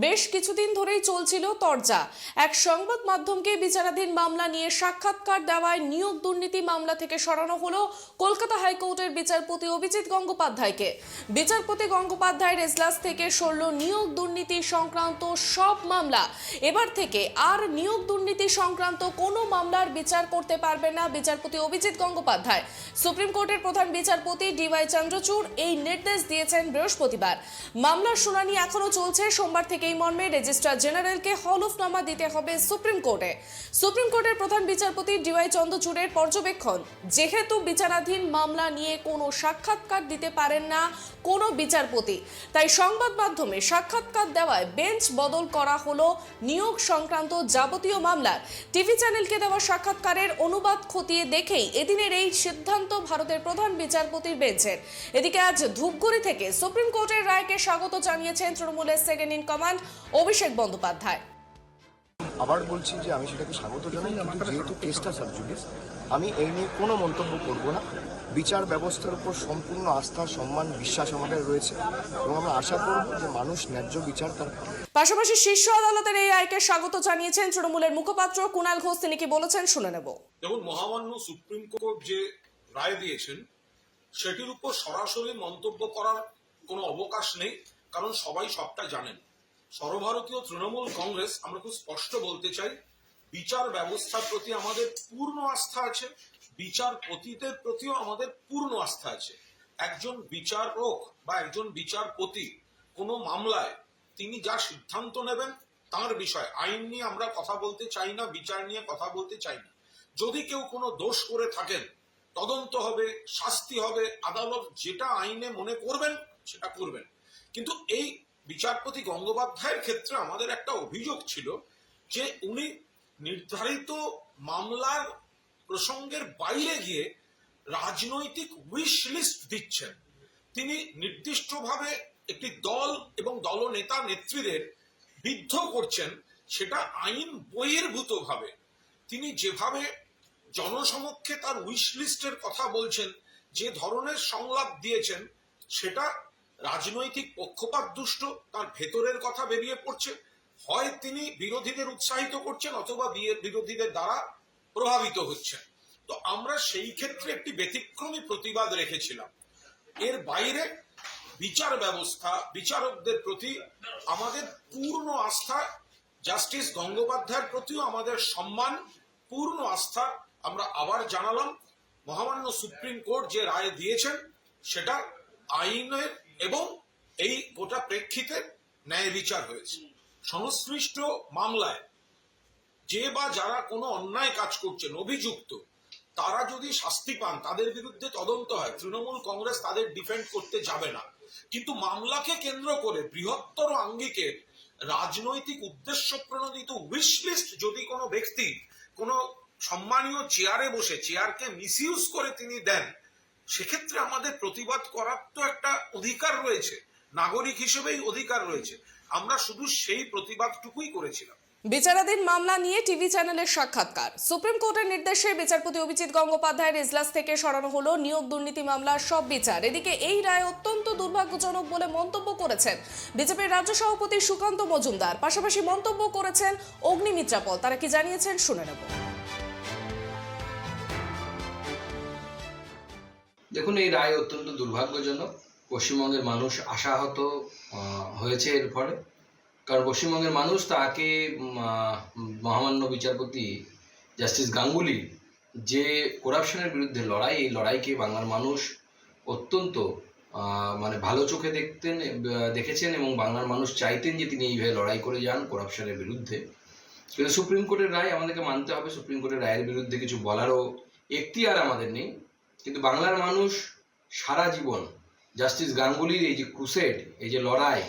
বেশ কিছুদিন ধরেই চলছিল তরজা। এক সংবাদ মাধ্যমকে বিচারাধীন মামলা নিয়ে সাক্ষাৎকার দেওয়ায় নিয়োগ দুর্নীতি মামলা থেকে সরানো হলো কলকাতা হাইকোর্টের বিচারপতি অভিজিৎ গঙ্গোপাধ্যায়কে। বিচারপতি গঙ্গোপাধ্যায়ের এজলাস থেকে সরল নিয়োগ দুর্নীতি সংক্রান্ত সব মামলা। এবার থেকে আর নিয়োগ দুর্নীতি সংক্রান্ত কোনো মামলার বিচার করতে পারবেন না বিচারপতি অভিজিৎ গঙ্গোপাধ্যায়। সুপ্রিম কোর্টের প্রধান বিচারপতি ডিওয়াই চন্দ্রচূড় এই নির্দেশ দিয়েছেন বৃহস্পতিবার। মামলার শুনানি এখনো চলছে। সোমবার থেকে এই মর্মে রেজিস্ট্রার জেনারেলকে হলফনামা দিতে হবে সুপ্রিম কোর্টে। সুপ্রিম কোর্টের প্রধান বিচারপতি ডিওয়াই চন্দ্রচূড়ের পর্যবেক্ষণ, যেহেতু বিচারাধীন মামলা নিয়ে কোনো সাক্ষাৎকার দিতে পারেন না কোনো বিচারপতি, তাই সংবাদ মাধ্যমে সাক্ষাৎকার দেওয়ায় বেঞ্চ বদল করা হলো নিয়োগ সংক্রান্ত যাবতীয় মামলার। টিভি চ্যানেলকে দেওয়া সাক্ষাৎকারের অনুবাদ খতিয়ে দেখেই এদিনের এই সিদ্ধান্ত ভারতের প্রধান বিচারপতির বেঞ্চের। এদিকে আজ ধূপগুড়ি থেকে সুপ্রিম কোর্টের রায়কে স্বাগত জানিয়েছেন তৃণমূলের second in command Abhishek Bandyopadhyay. আবার বলছি যে আমি সেটাকে স্বাগত জানাই, কিন্তু যেহেতু কেসটা সাবজুডিস, আমি এই নিয়ে কোনো মন্তব্য করব না। বিচার ব্যবস্থার উপর সম্পূর্ণ আস্থা, সম্মান, বিশ্বাস আমাদের রয়েছে এবং আমরা আশা করব যে মানুষ ন্যায্য বিচার তার। পাশাপাশি শীর্ষ আদালতের এই রায়কে স্বাগত জানিয়েছেন তৃণমূলের মুখপাত্র কুণাল ঘোষ। তিনি কি বলেছেন শুনে নেব। যেমন মহামান্য সুপ্রিম কোর্ট যে রায় দিয়েছেন সেটির উপর সরাসরি মন্তব্য করার কোনো অবকাশ নেই, কারণ সবাই সবটা জানেন। সর্বভারতীয় তৃণমূল কংগ্রেস আমরা খুব স্পষ্ট বলতে চাই, বিচার ব্যবস্থার প্রতি আমাদের পূর্ণ আস্থা আছে, বিচারপতিদের প্রতিও আমাদের পূর্ণ আস্থা আছে। একজন বিচারক বা একজন বিচারপতি কোনো মামলায় তিনি যা সিদ্ধান্ত নেবেন তার বিষয়, আইন নিয়ে আমরা কথা বলতে চাই না, বিচার নিয়ে কথা বলতে চাই না। যদি কেউ কোনো দোষ করে থাকেন তদন্ত হবে, শাস্তি হবে, আদালত যেটা আইনে মনে করবেন সেটা করবেন। কিন্তু এই বিচারপতি গঙ্গোপাধ্যায়ের ক্ষেত্রে আমাদের একটা অভিযোগ ছিল যে উনি নির্ধারিত মামলার প্রসঙ্গের বাইরে গিয়ে রাজনৈতিক উইশ লিস্ট দিচ্ছেন। তিনি নির্দিষ্টভাবে একটি দল এবং দলনেতা নেত্রীদের বিদ্ধ করছেন, সেটা আইন বহির্ভূত ভাবে। তিনি যেভাবে জনসমক্ষে তার উইশ লিস্টের কথা বলছেন, যে ধরনের সংলাপ দিয়েছেন, সেটা রাজনৈতিক পক্ষপাত দুষ্ট, তার ভেতরের কথা বেরিয়ে পড়ছে। হয় তিনি বিরোধীদের উৎসাহিত করছেন অথবা বিরোধীদের দ্বারা প্রভাবিত হচ্ছেন। তো আমরা সেই ক্ষেত্রে একটি ব্যতিক্রমী প্রতিবাদ রেখেছিলাম। এর বাইরে বিচার ব্যবস্থা, বিচারকদের প্রতি আমাদের পূর্ণ আস্থা, জাস্টিস গঙ্গোপাধ্যায়ের প্রতিও আমাদের সম্মান, পূর্ণ আস্থা আমরা আবার জানালাম। মহামান্য সুপ্রিম কোর্ট যে রায় দিয়েছেন সেটা আইনের এবং এই গোটা প্রেক্ষিতে ন্যায় বিচার হয়েছে। সংশ্লিষ্ট মামলায় যে বা যারা কোনো অন্যায় কাজ করছেন অভিযুক্ত, তারা যদি শাস্তি পান, তাদের বিরুদ্ধে তদন্ত হয়, তৃণমূল কংগ্রেস তাদের ডিফেন্ড করতে যাবে না। কিন্তু মামলাকে কেন্দ্র করে বৃহত্তর আঙ্গিকের রাজনৈতিক উদ্দেশ্য প্রণোদিত উইশ লিস্ট যদি কোনো ব্যক্তি কোনো সম্মানীয় চেয়ারে বসে চেয়ারকে মিসইউজ করে তিনি দেন, সেক্ষেত্রে আমাদের প্রতিবাদ করার তো একটা অধিকার রয়েছে, নাগরিক হিসেবেই অধিকার রয়েছে। আমরা শুধু সেই প্রতিবাদটুকুই করেছিলাম। বিচারাধীন মামলা নিয়ে টিভি চ্যানেলের সাক্ষাৎকার। সুপ্রিম কোর্টের নির্দেশে বিচারপতি অভিজিৎ গঙ্গোপাধ্যায়ের এজলাস থেকে সরানো হলো নিয়োগ দুর্নীতি মামলার সব বিচার। এদিকে এই রায় অত্যন্ত দুর্ভাগ্যজনক বলে মন্তব্য করেছেন বিজেপির রাজ্য সভাপতি সুকান্ত মজুমদার। পাশাপাশি মন্তব্য করেছেন অগ্নিমিত্রা পল। তারা কি জানিয়েছেন শুনে নেব। দেখুন, এই রায় অত্যন্ত দুর্ভাগ্যজনক। পশ্চিমবঙ্গের মানুষ আশাহত হয়েছে এর ফলে, কারণ পশ্চিমবঙ্গের মানুষ তাকে মহামান্য বিচারপতি জাস্টিস গাঙ্গুলি যে করাপশনের বিরুদ্ধে লড়াই, এই লড়াইকে বাংলার মানুষ অত্যন্ত ভালো চোখে দেখেছেন এবং বাংলার মানুষ চাইতেন যে তিনি এইভাবে লড়াই করে যান করাপশনের বিরুদ্ধে। কিন্তু সুপ্রিম কোর্টের রায় আমাদেরকে মানতে হবে। সুপ্রিম কোর্টের রায়ের বিরুদ্ধে কিছু বলারও এখতিয়ার আমাদের নেই। কিন্তু বাংলার মানুষ সারা জীবন জাস্টিস গাঙ্গুলির এই যে ক্রুসেড, এই যে লড়াই,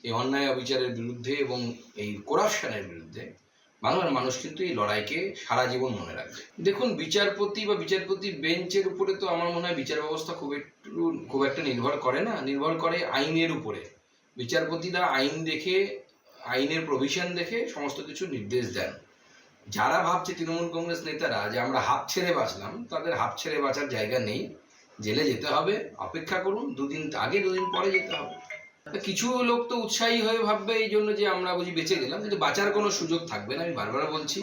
এই অন্যায় অবিচারের বিরুদ্ধে এবং এই করাপশনের বিরুদ্ধে, বাংলার মানুষ কিন্তু এই লড়াইকে সারা জীবন মনে রাখবে। দেখুন, বিচারপতি বা বিচারপতি বেঞ্চের উপরে তো আমার মনে হয় বিচার ব্যবস্থা খুব একটা নির্ভর করে না, নির্ভর করে আইনের উপরে। বিচারপতিরা আইন দেখে, আইনের প্রভিশন দেখে সমস্ত কিছু নির্দেশ দেন। যারা ভাবছে তৃণমূল কংগ্রেস নেতারা যে আমরা হাফ ছেড়ে বাঁচলাম, তাদের হাফ ছেড়ে বাঁচার জায়গা নেই। জেলে যেতে হবে, অপেক্ষা করুন, দুদিন আগে দুদিন পরে যেতে হবে। কিছু লোক তো উৎসাহী হয়ে ভাববে এই জন্য যে আমরা বুঝি বেঁচে গেলাম, কিন্তু বাঁচার কোনো সুযোগ থাকবে না। আমি বারবার বলছি,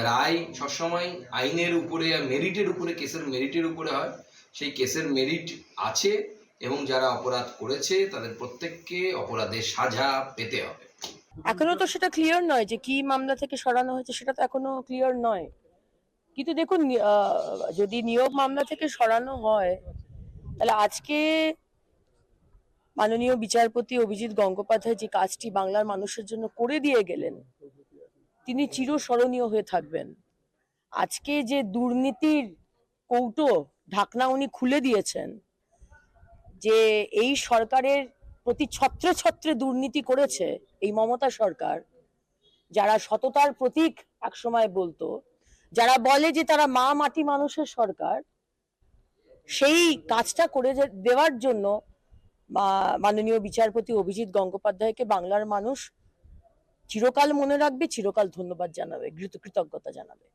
রায় সবসময় আইনের উপরে, মেরিটের উপরে, কেসের মেরিটের উপরে হয়। সেই কেসের মেরিট আছে এবং যারা অপরাধ করেছে তাদের প্রত্যেককে অপরাধের সাজা পেতে হবে। এখনো তো সেটা ক্লিয়ার নয় যে কি মামলা থেকে সরানো হয়েছে, সেটা তো এখনো ক্লিয়ার নয়। কিন্তু দেখুন, যদি নিয়োগ মামলা থেকে সরানো হয়, তাহলে আজকে মাননীয় বিচারপতি অভিজিৎ গঙ্গোপাধ্যায় যে কাজটি বাংলার মানুষের জন্য করে দিয়ে গেলেন, তিনি চিরস্মরণীয় হয়ে থাকবেন। আজকে যে দুর্নীতির কৌটো ঢাকনা উনি খুলে দিয়েছেন, যে এই সরকারের প্রতি ছত্রে ছত্রে দুর্নীতি করেছে এই মমতা সরকার, যারা সততার প্রতীক একসময় বলতো, যারা বলে যে তারা মা মাটি মানুষের সরকার, সেই কাজটা করে দেওয়ার জন্য মাননীয় বিচারপতি অভিজিৎ গঙ্গোপাধ্যায়কে বাংলার মানুষ চিরকাল মনে রাখবে, চিরকাল ধন্যবাদ জানাবে, কৃতজ্ঞতা জানাবে।